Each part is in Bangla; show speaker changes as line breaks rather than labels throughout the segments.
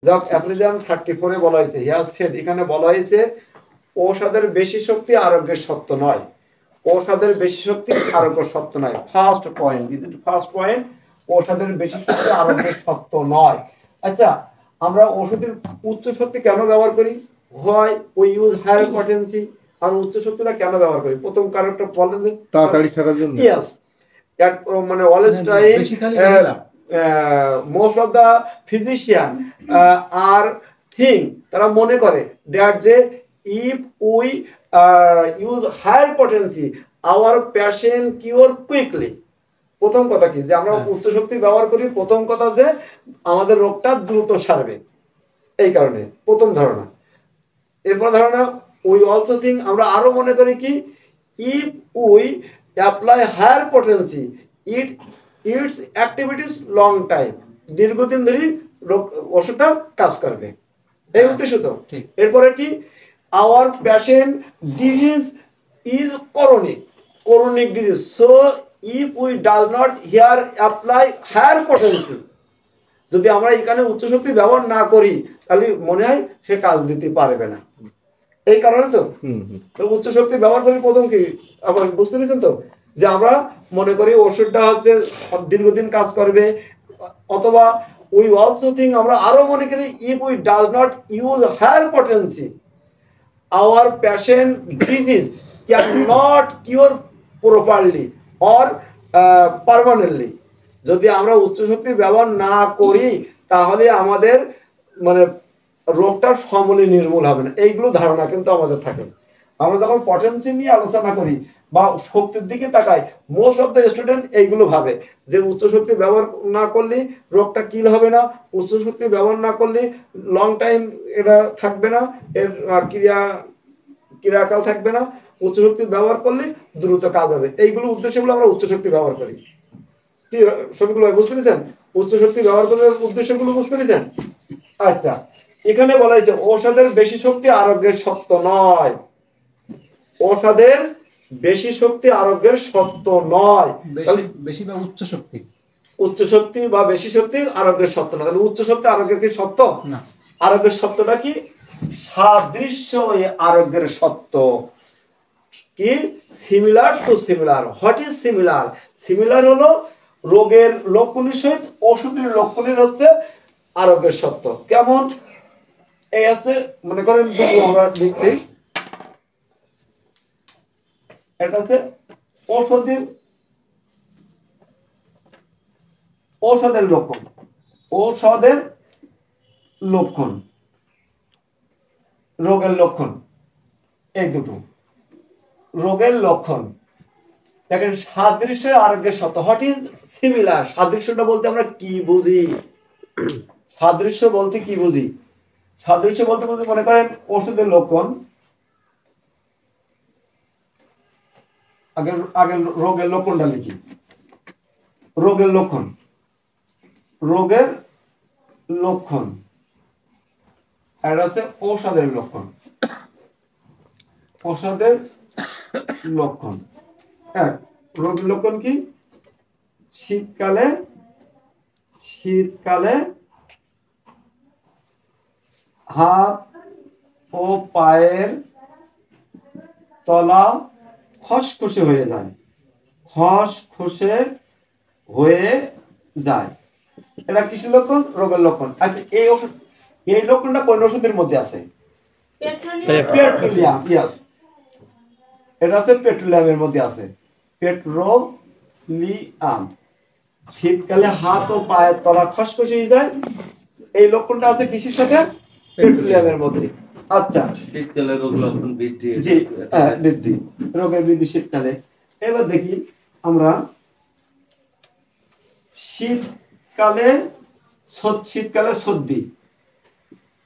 যাক অ্যাপ্লিজিয়াম 34 এ বলা হয়েছে হিয়াজ সেড, এখানে বলা হয়েছে ঔষধের বেশি শক্তি আরোগ্যের সত্য নয়। ঔষধের বেশি শক্তি আরোগ্যের সত্য নয়। ফার্স্ট পয়েন্ট, ফার্স্ট পয়েন্ট, ঔষধের বেশি শক্তি আরোগ্যের সত্য নয়। আচ্ছা, আমরা ওষুধের উচ্চ শক্তি কেন ব্যবহার করি? হয় উই ইউজ হায়ার পটেন্সি। আর উচ্চ শক্তিটা কেন ব্যবহার করি? প্রথম কারণটা বলেন,
তাড়াতাড়ি থাকার জন্য।
ইয়েস, মানে always time most of the physician are think, তারা মনে করে that যে if we use higher potency our patient cure quickly। প্রথম কথা কি যে আমরা উচ্চ শক্তি ব্যবহার করি, প্রথম কথা যে আমাদের রোগটা দ্রুত সারবে, এই কারণে প্রথম ধারণা। এরপর ধারণা we also think, আমরা আরো মনে করি কি if we apply higher potency it its activities long time, দীর্ঘদিন ধরে ওষুধটা কাজ করবে, এই উদ্দেশ্য তো। এরপরে কি our patient disease is chronic disease, so if we does not here apply higher potency, যদি আমরা এখানে উচ্চ শক্তি ব্যবহার না করি তাহলে মনে হয় সে কাজ দিতে পারবে না, এই কারণে তো উচ্চ শক্তি ব্যবহার করি। প্রথম কি আবার বুঝতে পেরেছেন তো, যে আমরা মনে করি ওষুধটা হচ্ছে দীর্ঘদিন কাজ করবে, অথবা উই অলসো থিং, আমরা আরো মনে করি if we does not use higher potency our patient disease can not cure properly or permanently. যদি আমরা উচ্চ শক্তি ব্যবহার না করি তাহলে আমাদের মানে রোগটা সমূলে নির্মূল হবে না, এইগুলো ধারণা কিন্তু আমাদের থাকে। আমরা যখন পটেন্সি নিয়ে আলোচনা করি বা শক্তির দিকে তাকাই, মোস্ট অফ দ্য স্টুডেন্ট এইগুলো ভাবে যে উচ্চ শক্তি ব্যবহার না করলে রোগটা কিল হবে না, উচ্চ শক্তি ব্যবহার না করলে লং টাইম এটা থাকবে না, এর ক্রিয়াকাল থাকবে না, উচ্চ শক্তি ব্যবহার করলে দ্রুত কাজ হবে, এইগুলো উদ্দেশ্যগুলো আমরা উচ্চ শক্তি ব্যবহার করি। কি সবগুলো বুঝতে পেরেছেন? উচ্চ শক্তি ব্যবহার করার উদ্দেশ্যগুলো বুঝতে পেরেছেন? আচ্ছা, এখানে বলা হয়েছে ঔষধের বেশি শক্তি আরোগ্যের সত্য নয়। ঔষধের বেশি শক্তি আরোগ্যের সত্য নয়।
বেশি বা উচ্চ শক্তি,
উচ্চ শক্তি বা বেশি শক্তি আরোগ্যের সত্য না। তাহলে উচ্চ শক্তি আরোগ্যের কি সত্য না? আরোগ্যের সত্যটা কি? সাদৃশ্য আরোগ্যের সত্য কি? Similar to similar. What is similar? Similar হলো রোগের লক্ষণের সহিত ওষুধের লক্ষণের হচ্ছে আরোগ্যের সত্য। কেমন? এই আছে, মনে করেন আমরা লিখছি, এটা হচ্ছে ঔষধের লক্ষণ, ঔষধের লক্ষণ, রোগের লক্ষণ, এই দুটো রোগের লক্ষণ। দেখেন সাদৃশ্য আরোগ্যের সত্য। What is similar? সাদৃশ্যটা বলতে আমরা কি বুঝি? সাদৃশ্য বলতে কি বুঝি? সাদৃশ্য বলতে মনে করেন ওষুধের লক্ষণ, আগে রোগের লক্ষণটা লিখি। রোগের লক্ষণ, রোগের লক্ষণ, আর আছে ঔষধের লক্ষণ, ঔষধের লক্ষণ। এক, রোগের লক্ষণ কি? শীতকালে হাত ও পায়ের তলা খসখসে হয়ে যায়, খসখসে হয়ে যায়। এটা কিসের লক্ষণ? রোগের লক্ষণ। আচ্ছা, এই লক্ষণটা কোন ওষুধের মধ্যে আছে? পেট্রোলিয়াম। ইয়েস, এটা আছে পেট্রোলিয়ামের মধ্যে আছে। পেট্রোলিয়াম, শীতকালে হাত ও পায়ের তলা খসখসে হয়ে যায়, এই লক্ষণটা আছে কিসের সাথে? পেট্রোলিয়ামের মধ্যে। আচ্ছা,
শীতকালে রোগ লক্ষণ বৃদ্ধি,
জি হ্যাঁ, বৃদ্ধি, রোগের বৃদ্ধি শীতকালে। এবার দেখি আমরা শীতকালে সর্দি,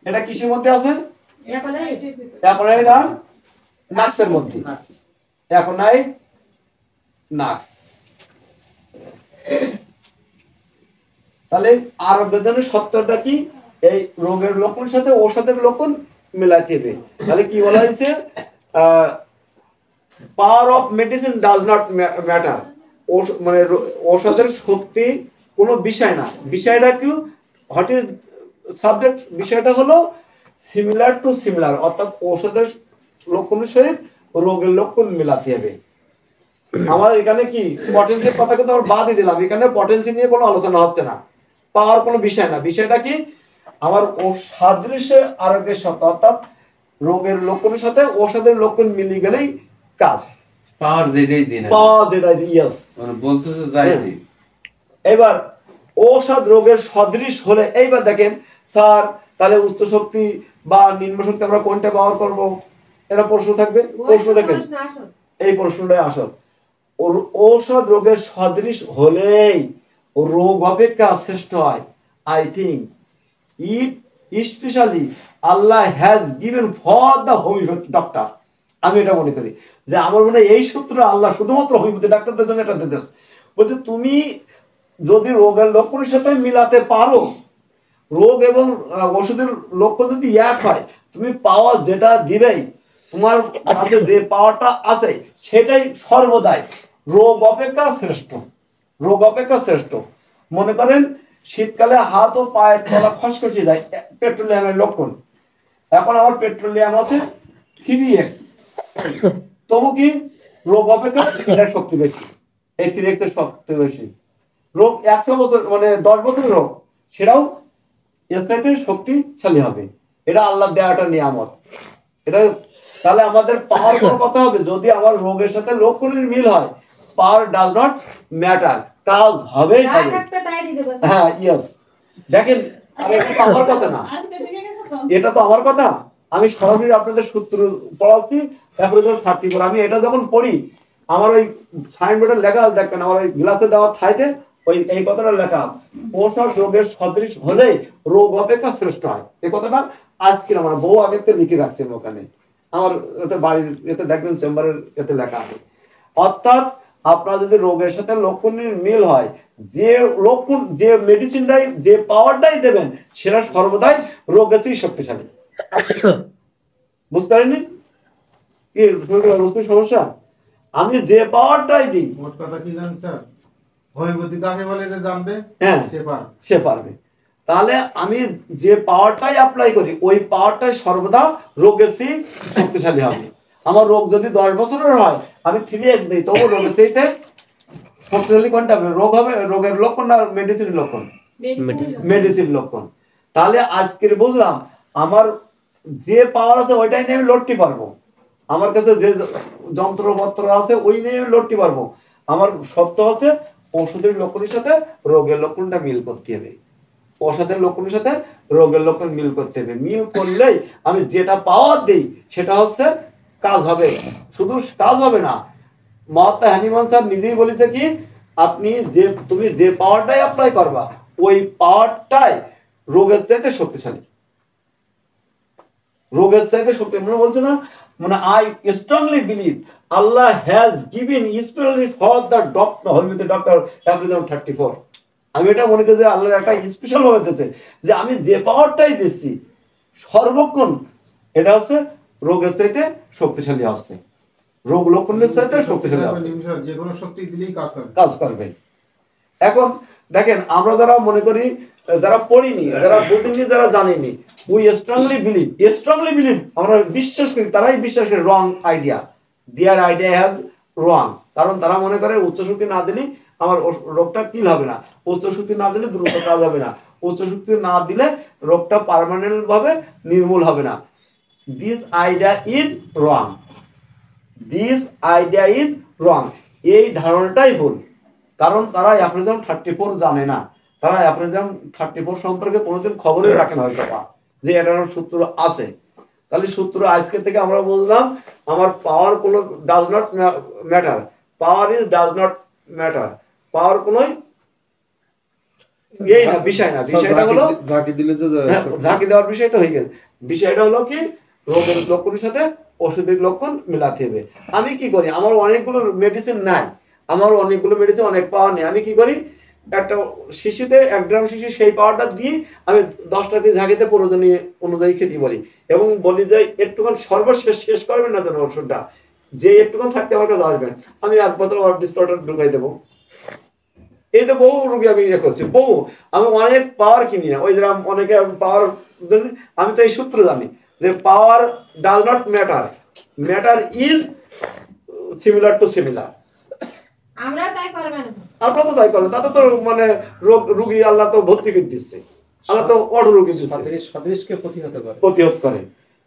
এটা কিসের মধ্যে আছে? অ্যাপোনাইড আর নাক্সের মধ্যে। অ্যাপোনাইড, নাক্স। তাহলে আরোগ্যের সত্যটা কি? এই রোগের লক্ষণের সাথে ঔষধের লক্ষণ মিলাতে হবে। তাহলে কি বলা হয়েছে? Power of medicine does not matter. মানে ঔষধের শক্তি কোনো বিষয় না। বিষয়টা কি? হোয়াট ইজ সাবজেক্ট বিষয়টা হলো সিমিলার টু সিমিলার, অর্থাৎ ঔষধের লক্ষণের সহিত রোগের লক্ষণ মিলাতে হবে। আমার এখানে কি পটেন্সির কথা কিন্তু আমরা বাদই দিলাম, এখানে পটেন্সি নিয়ে কোনো আলোচনা হচ্ছে না, পাওয়ার কোনো বিষয় না। বিষয়টা কি আমার ও সাদৃশ্য আরোগ্যের সাথে, অর্থাৎ রোগের লক্ষণের সাথে ঔষধের লক্ষণ মিলিয়ে গেলেই কাজ।
পাওয়ার যেটাই দিন
পাওয়ার যেটা ইয়েস
মানে বলতেছে যাই দিন।
এবার ঔষধ রোগের সদৃশ হলে, এইবার দেখেন স্যার তাহলে উচ্চ শক্তি বা নিম্ন শক্তি আমরা কোনটা ব্যবহার করব, এটা প্রশ্ন থাকবে। প্রশ্ন দেখেন, এই প্রশ্নটাই আসল। ঔষধ রোগের সদৃশ হলেই রোগ অপেক্ষা শ্রেষ্ঠ হয়। I think it specially Allah has given for the homeopathy doctor. আমি এটা মনে করি যে আমার মনে হয় এই সূত্রটা আল্লাহ শুধুমাত্র হোমিওপ্যাথি ডাক্তারদের জন্য এটা দিতেছে। বলছে তুমি যদি রোগের লক্ষণের সাথে মিলাতে পারো, রোগ এবং ওষুধের লক্ষণ যদি এক হয়, তুমি পাওয়ার যেটা দিবেই, তোমার কাছে যে পাওয়ারটা আছে সেটাই সর্বদাই রোগ অপেক্ষা শ্রেষ্ঠ। রোগ অপেক্ষা শ্রেষ্ঠ। মনে করেন শীতকালে হাত ও পায়ের তলা খসখসে যায়, পেট্রোলিয়ামের লক্ষণ। এখন আমার পেট্রোলিয়াম আছে 3x, তবু কি রোগ অপেক্ষা এটার শক্তি বেশি, এই 3x এর শক্তি বেশি। রোগ 100 বছর মানে 10 বছরের রোগ, সেটাও এর চাইতে শক্তিশালী হবে। এটা আল্লাহ দেওয়াটা নিয়ামত। এটা তাহলে আমাদের পাওয়ার কোনো কথা হবে, যদি আমার রোগের সাথে লক্ষণের মিল হয়, পাওয়ার ডাজ নট ম্যাটার, কাজ হবেই হবে। হ্যাঁ ইয়েস। দেখেন আর এটা তো আমার কথা না, এটা তো আমার কথা। আমি সরাসরি আপনাদের সূত্র পড়াচ্ছি অ্যাপ্রোজাল 34। আমি এটা যখন পড়ি আমার ওই সাইনবোর্ডে লেখা দেখবেন, আমার ওই গ্লাসে দেওয়া থাইতে ওই এই কথাটা লেখা, ঔষধ রোগের সদৃশ হলে রোগ অপেক্ষা শ্রেষ্ঠ হয়। এই কথাটা আজকে আমার বউ আগে লিখে রাখছেন ওখানে, আমার এতে বাড়ির এতে দেখবেন চেম্বারের এতে লেখা আছে। অর্থাৎ আপনার যদি রোগের সাথে লক্ষণের মিল হয়, যে লক্ষণ যে মেডিসিনটাই যে পাওয়ারটাই দেবেন সেটা সর্বদাই রোগের চেয়ে শক্তিশালী। বুঝতে পারেননি কি সমস্যা? আমি যে পাওয়ারটাই দিই,
মোট কথা কি জানেন স্যার, হোমিওপ্যাথি কাকে বলে যে জানবে,
হ্যাঁ সে পারবে। তাহলে আমি যে পাওয়ারটাই অ্যাপ্লাই করি ওই পাওয়ারটাই সর্বদা রোগের চেয়ে শক্তিশালী হবে। আমার রোগ যদি 10 বছরের হয়, আমি 3x দিই, তবু রোগের চেয়ে শক্তিশালী কোনটা হবে? রোগ হবে রোগের লক্ষণ না মেডিসিনের লক্ষণ? মেডিসিন লক্ষণ। তাহলে আজকের বুঝলাম আমার যে পাওয়ার আছে ওইটাই নিয়ে আমি লড়তে পারবো, আমার কাছে যে যন্ত্রপত্র আছে ওই নিয়ে আমি লড়তে পারবো। আমার সত্য আছে ওষুধের লক্ষণের সাথে রোগের লক্ষণটা মিল করতে হবে, ওষুধের লক্ষণের সাথে রোগের লক্ষণ মিল করতে হবে। মিল করলেই আমি যেটা পাওয়ার দিই সেটা হচ্ছে কাজ হবে। শুধু কাজ হবে না, মহাত্মা হ্যানিমান স্যার নিজেই বলেছে কি, তুমি যে পাওয়ারটাই অ্যাপ্লাই করবা ওই পাওয়ারটাই রোগের চাইতে শক্তিশালী। রোগের চাইতে শক্তি মানে বলছে না, মানে I strongly believe Allah has given specially for the doctor homeopathy doctor approval 34। আমি এটা মনে করি যে আল্লাহ একটা স্পেশাল ভাবে দিতেছে যে আমি যে পাওয়ারটাই দিচ্ছি সর্বক্ষণ এটা হচ্ছে রোগের চাইতে শক্তিশালী হচ্ছে, রোগ লক্ষণের চাইতে শক্তিশালী হচ্ছে,
যে কোনো শক্তি দিলেই
কাজ করবে। এখন দেখেন আমরা যারা মনে করি, যারা পড়িনি, যারা বুঝিনি, যারা জানিনি, উই স্ট্রংলি বিলিভ আমরা বিশ্বাস করি, তারাই বিশ্বাস করে wrong idea, their idea has wrong. কারণ তারা মনে করে উচ্চ শক্তি না দিলে আমার রোগটা কিল হবে না, উচ্চ শক্তি না দিলে দ্রুত কাজ হবে না, উচ্চ শক্তি না দিলে রোগটা পার্মানেন্ট ভাবে নির্মূল হবে না। This idea is wrong, this idea is wrong. এই ধারণাটাই ভুল, কারণ তারা অ্যাপ্রোজাল 34 জানে না, তারা অ্যাপ্রোজাল 34 সম্পর্কে কোনোদিন খবরই রাখে না হয়তো যে এটার সূত্র আছে। তাহলে সূত্র আজকে থেকে আমরা বুঝলাম আমার পাওয়ার কোনো does not matter, power is does not matter, power কোনোই এই না বিষয় না। বিষয়টা হলো ঝাঁকি দেওয়ার বিষয়টা হয়ে গেছে। বিষয়টা হলো কি রোগের লক্ষণের সাথে ওষুধের লক্ষণ মিলাতে হবে। আমি কি করি, আমার অনেকগুলো মেডিসিন নাই, আমার অনেকগুলো মেডিসিন অনেক পাওয়ার নেই, আমি কি করি একটা শিশিতে 1 গ্রাম শিশি সেই পাওয়ারটা দিয়ে আমি 10টা কেজি ঝাঁকিতে প্রয়োজনীয় অনুযায়ী খেতে বলি এবং বলি যে একটুখান সর্বশেষ শেষ করবেন না যেন ওষুধটা, যে একটুখান থাকতে আমার কাছে আসবেন, আমি 1 বোতল ডিসপ্লোটার ঢুকাই দেবো। এই তো বহু রোগী আমি ইয়ে করছি, বহু আমি অনেক পাওয়ার কিনি না, ওই যেরকম অনেকে পাওয়ার, আমি তো এই সূত্র জানি যে power does not matter, matter is similar to similar.
আমরা তাই করবেন,
আপনারা তো তাই করেন, তাতে তো মানে রোগী আল্লাহ তো ভর্তি করে দিচ্ছে, আল্লাহ তো অটো রোগী দিচ্ছে,
সদৃশকে প্রতিহত করে।
প্রতিহত করে।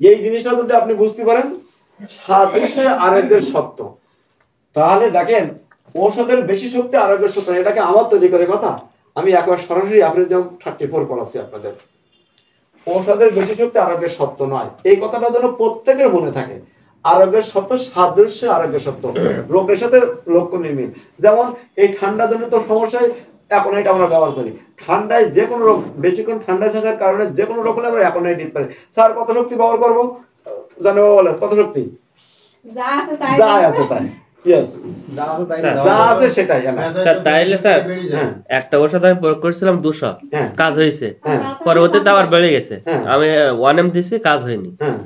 এই জিনিসটা যদি আপনি বুঝতে পারেন সাদৃশ্যে আরোগ্যের সত্য, তাহলে দেখেন ঔষধের বেশি শক্তি আরোগ্যের সত্য, এটাকে আমার তৈরি করে কথা। আমি একবার সরাসরি আপনি যেমন 34 পড়াচ্ছি আপনাদের, ঔষধের বেশি শক্তি আরোগ্যের সত্য নয়, এই কথাটা যেন প্রত্যেকের মনে থাকে। আরোগ্যের সত্য সাদৃশ্য আরোগ্যের সত্য, রোগের সাথে লক্ষ্য নির্মিত। যেমন এই ঠান্ডা জনিত সমস্যায় এখন এটা আমরা ব্যবহার করি, ঠান্ডায় যে কোনো রোগ, বেশিক্ষণ ঠান্ডায় থাকার কারণে যে কোনো রোগ হলে আমরা এখন দিতে পারি। স্যার কত শক্তি ব্যবহার করবো জানে বাবা বলেন, কত শক্তি?
যা আছে তাই
যা আছে তাই, ইয়েস,
যা আছে তাই
স্যার,
যা আছে সেটাই।
স্যার তাইলে স্যার
হ্যাঁ
একটা ওষুধ আমি প্রয়োগ করেছিলাম 200,
হ্যাঁ।
কাজ হয়েছে,
হ্যাঁ
পরবর্তীতে আবার বেড়ে গেছে,
হ্যাঁ।
আমি 1M দিছি, কাজ হয়নি।
হ্যাঁ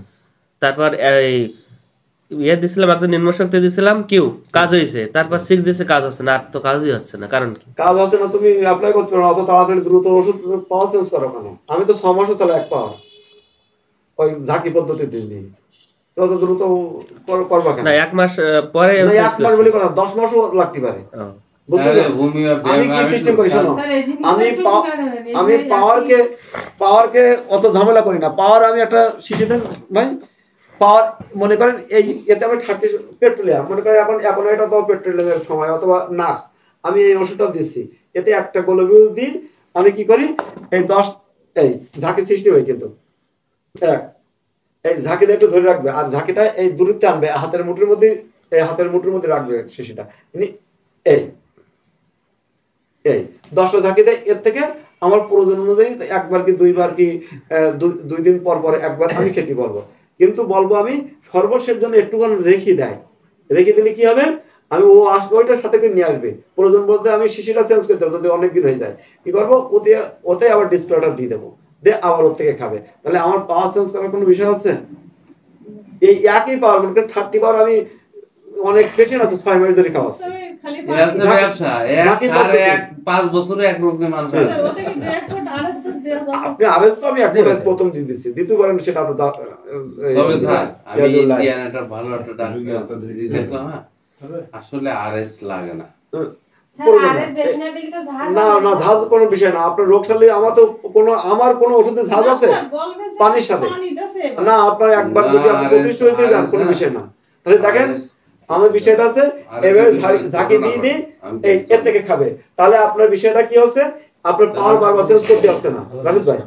তারপর এই ইয়ে দিছিলাম, একটা নিম্ন শক্তি দিছিলাম কিউ, কাজ হয়েছে, তারপর 6 দিছে, কাজ হচ্ছে না, আর তো কাজই হচ্ছে না, কারণ কি?
কাজ আছে না, তুমি অ্যাপ্লাই করতে পারো অত তাড়াতাড়ি, দ্রুত ওষুধ পাওয়ার চেঞ্জ করো কেন? আমি তো 6 মাসও চলে এক পাওয়ার ওই ঝাঁকি পদ্ধতি দিই, তো অত দ্রুত করবা কেন?
না 1 মাস পরে
না, 1 মাস বলি কথা, 10 মাসও লাগতে পারে। বুঝতে
আরে
পেরেছো?
হোমিওপ্যাথি
আমি কি সিস্টেম করি শোনো,
স্যার, এই জিনিসটা
আমি
একটু জানেন, এই
আমি
যে
পাওয়ারকে অত ঝামেলা করি না। পাওয়ার আমি একটা শিখে দেন ভাই, পাওয়ার মনে করেন এই এতে আমি 30 পেট্রোলিয়াম মনে করেন, এখন এটা তো পেট্রোলিয়ামের সময় অথবা নাক্স, আমি এই ওষুধটা দিচ্ছি, এতে একটা গোলবিউ দিই, আমি কি করি এই 10 এই ঝাঁকি সৃষ্টি হয়, কিন্তু এই ঝাঁকিটা একটু ধরে রাখবে, আর ঝাঁকিটা এই দূরত্বে আনবে, হাতের মুঠোর মধ্যে, এই হাতের মুঠোর মধ্যে রাখবে শিশিটা, এই এই 10টা ঝাঁকি দেয়। এর থেকে আমার প্রয়োজন অনুযায়ী একবার কি দুইবার কি 2 দিন পর পর একবার আমি খেতে বলবো, কিন্তু বলবো আমি সর্বশেষ জন্য একটুখানি রেখে দেয়, রেখে দিলে কি হবে, আমি ও আসবে ওইটার সাথে করে নিয়ে আসবে, প্রয়োজন বলতে আমি শিশিটা চেঞ্জ করতে হবে, যদি অনেক দিন হয়ে যায় কি করবো, ওতে আবার ডিসপ্লেটা দিয়ে দেবো, দিয়ে আবার ওর থেকে খাবে। তাহলে আমার পাওয়ার চেঞ্জ করার কোনো বিষয় আছে? এই একই পাওয়ার মনে করেন 30 বার আমি অনেক পেশেন্ট আছে 6 মাস ধরে খাওয়াচ্ছে,
খালি
এরা তো ব্যবসা,
ঝাঁকি
আর
পদ্ধতি।
5 বছরে এক রোগে মানুষ
হ্যাঁ।
আসবে।
ওটা কি ড্রাগন আরেস্টাস দেয়া যাবে?
আপনি আরেস্ট তো আমি একবার প্রথম দিয়ে দিচ্ছি, দ্বিতীয় পারেন সেটা আপনি
তবে স্যার আমি
ইয়াদুল্লাহ।
ইন্ডিয়ান একটা ভালো একটা ডাক্তার দেখলাম, হ্যাঁ আসলে আরএস লাগে না।
স্যার,
প্রয়োজন
আরে
নেই।
বেশনা দিকে তো ঝাড়
না না, ঝাঁজ কোনো বিষয় না, আপনার রোগ সারলে আমার কোনো ওষুধে ঝাঁজ আছে পানির সাথে না, আপনার একবার যদি আপনি প্রতিষ্ঠিত হয়ে যান কোনো বিষয় না। তাহলে দেখেন আমার বিষয়টা আছে, এভাবে ঝাঁকি দিয়ে দিই, এই এর থেকে খাবে, তাহলে আপনার বিষয়টা কি হচ্ছে, আপনার পাওয়ার বারবার চেঞ্জ করতে হচ্ছে না, জানেন ভাই?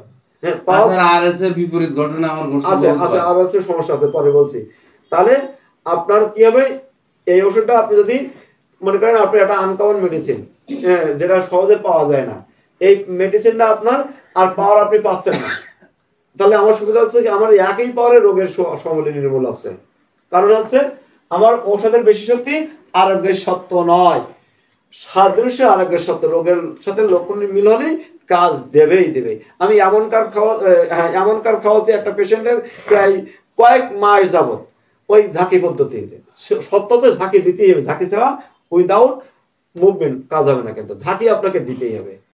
হ্যাঁ, পাওয়ার
তাছাড়া আরএস এর বিপরীত ঘটনা আমার ঘটছে
আছে আছে,
বহুবার।
আর আছে সমস্যা আছে, পরে বলছি। তাহলে আপনার কি হবে, এই ওষুধটা আপনি যদি মনে করেন আপনি একটা আনকমন মেডিসিন, যেটা সহজে পাওয়া যায় না, এই মেডিসিনটা আপনার আর পাওয়ার আপনি পাচ্ছেন না, তাহলে আমার সুবিধা হচ্ছে কি, আমার একই পাওয়ারে রোগের সমূলে নির্মূল হচ্ছে। কারণ হচ্ছে আমার ঔষধের বেশি শক্তি আরোগ্যের সত্য নয়, সাদৃশ্য আরোগ্যের সত্য, রোগের সাথে লক্ষণ মিল হলেই কাজ দেবেই দেবে। আমি এমন কার খাওয়াচ্ছি একটা পেশেন্টের প্রায় কয়েক মাস যাবত ওই ঝাঁকি পদ্ধতিতে, সত্য হচ্ছে ঝাঁকি দিতেই হবে, ঝাঁকি ছাড়া উইদাউট মুভমেন্ট কাজ হবে না, কিন্তু ঝাঁকি আপনাকে দিতেই হবে।